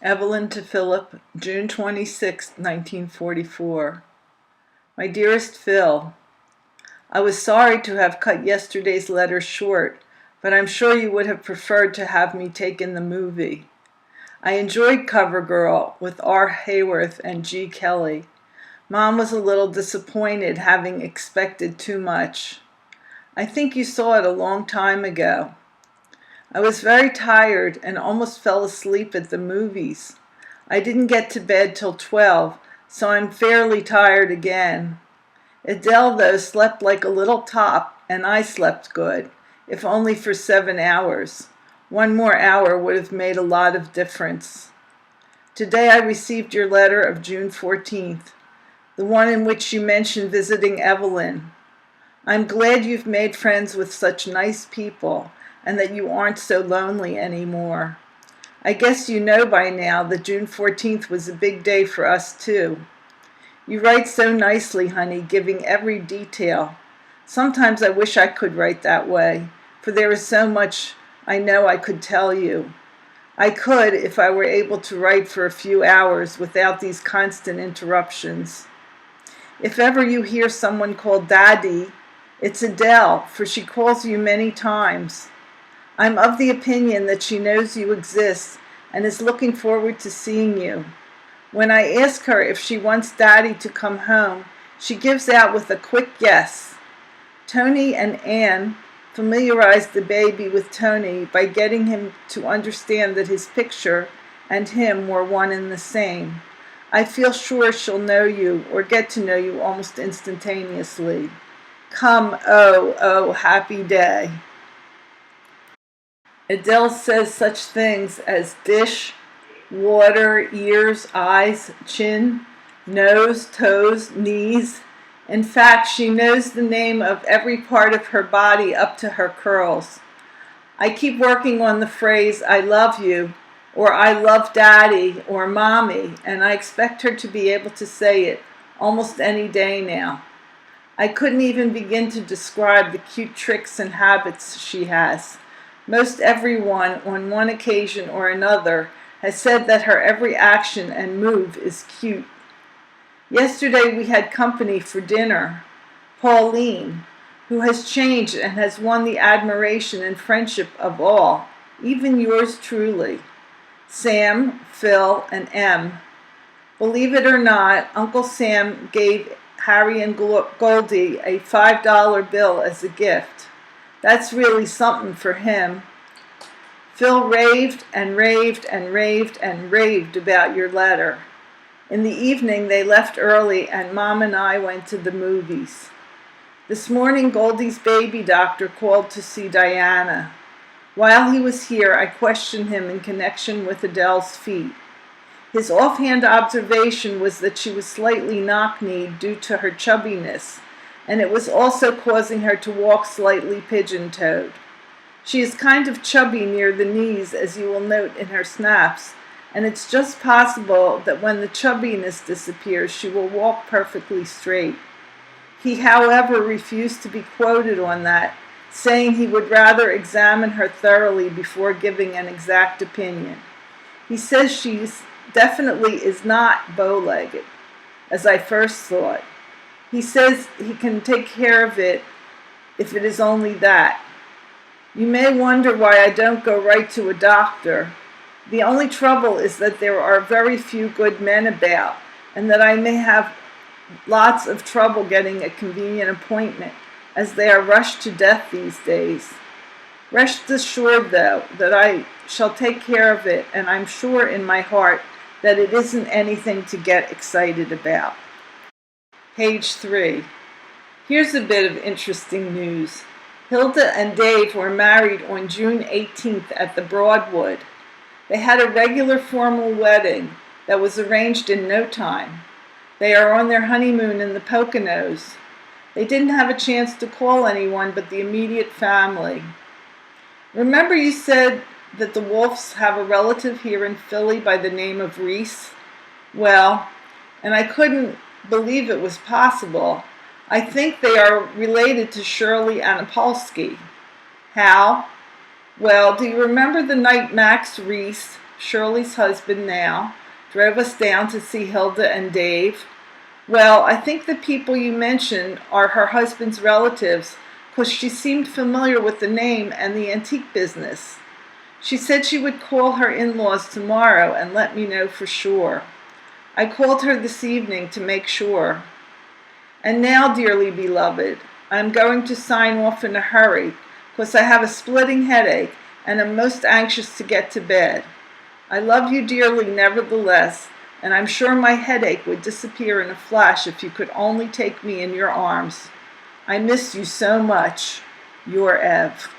Evelyn to Philip, June 26, 1944. My dearest Phil, I was sorry to have cut yesterday's letter short, but I'm sure you would have preferred to have me take in the movie. I enjoyed CoverGirl with R. Hayworth and G. Kelly. Mom was a little disappointed, having expected too much. I think you saw it a long time ago. I was very tired and almost fell asleep at the movies. I didn't get to bed till 12, so I'm fairly tired again. Adele, though, slept like a little top, and I slept good, if only for 7 hours. 1 more hour would have made a lot of difference. Today I received your letter of June 14th, the one in which you mentioned visiting Evelyn. I'm glad you've made friends with such nice people, and that you aren't so lonely anymore. I guess you know by now that June 14th was a big day for us too. You write so nicely, honey, giving every detail. Sometimes I wish I could write that way, for there is so much I know I could tell you. I could if I were able to write for a few hours without these constant interruptions. If ever you hear someone called Daddy, it's Adele, for she calls you many times. I'm of the opinion that she knows you exist and is looking forward to seeing you. When I ask her if she wants Daddy to come home, she gives out with a quick yes. Tony and Anne familiarized the baby with Tony by getting him to understand that his picture and him were one and the same. I feel sure she'll know you or get to know you almost instantaneously. Come, oh, happy day. Adele says such things as dish, water, ears, eyes, chin, nose, toes, knees. In fact, she knows the name of every part of her body up to her curls. I keep working on the phrase, I love you, or I love Daddy, or Mommy, and I expect her to be able to say it almost any day now. I couldn't even begin to describe the cute tricks and habits she has. Most everyone, on one occasion or another, has said that her every action and move is cute. Yesterday we had company for dinner. Pauline, who has changed and has won the admiration and friendship of all, even yours truly. Sam, Phil, and Em. Believe it or not, Uncle Sam gave Harry and Goldie a $5 bill as a gift. That's really something for him. Phil raved and raved and raved and raved about your letter. In the evening, they left early, and Mom and I went to the movies. This morning, Goldie's baby doctor called to see Diana. While he was here, I questioned him in connection with Adele's feet. His offhand observation was that she was slightly knock-kneed due to her chubbiness, and it was also causing her to walk slightly pigeon-toed. She is kind of chubby near the knees, as you will note in her snaps, and it's just possible that when the chubbiness disappears, she will walk perfectly straight. He, however, refused to be quoted on that, saying he would rather examine her thoroughly before giving an exact opinion. He says she definitely is not bow-legged, as I first thought. He says he can take care of it if it is only that. You may wonder why I don't go right to a doctor. The only trouble is that there are very few good men about, and that I may have lots of trouble getting a convenient appointment, as they are rushed to death these days. Rest assured, though, that I shall take care of it, and I'm sure in my heart that it isn't anything to get excited about. Page 3. Here's a bit of interesting news. Hilda and Dave were married on June 18th at the Broadwood. They had a regular formal wedding that was arranged in no time. They are on their honeymoon in the Poconos. They didn't have a chance to call anyone but the immediate family. Remember you said that the Wolfs have a relative here in Philly by the name of Reese? Well, and I couldn't believe it was possible. I think they are related to Shirley Anapolsky. How? Well, do you remember the night Max Reese, Shirley's husband now, drove us down to see Hilda and Dave. Well, I think the people you mentioned are her husband's relatives, because she seemed familiar with the name and the antique business. She said she would call her in-laws tomorrow and let me know for sure. I called her this evening to make sure. And now, dearly beloved, I'm going to sign off in a hurry, because I have a splitting headache and am most anxious to get to bed. I love you dearly nevertheless, and I'm sure my headache would disappear in a flash if you could only take me in your arms. I miss you so much. Your Ev.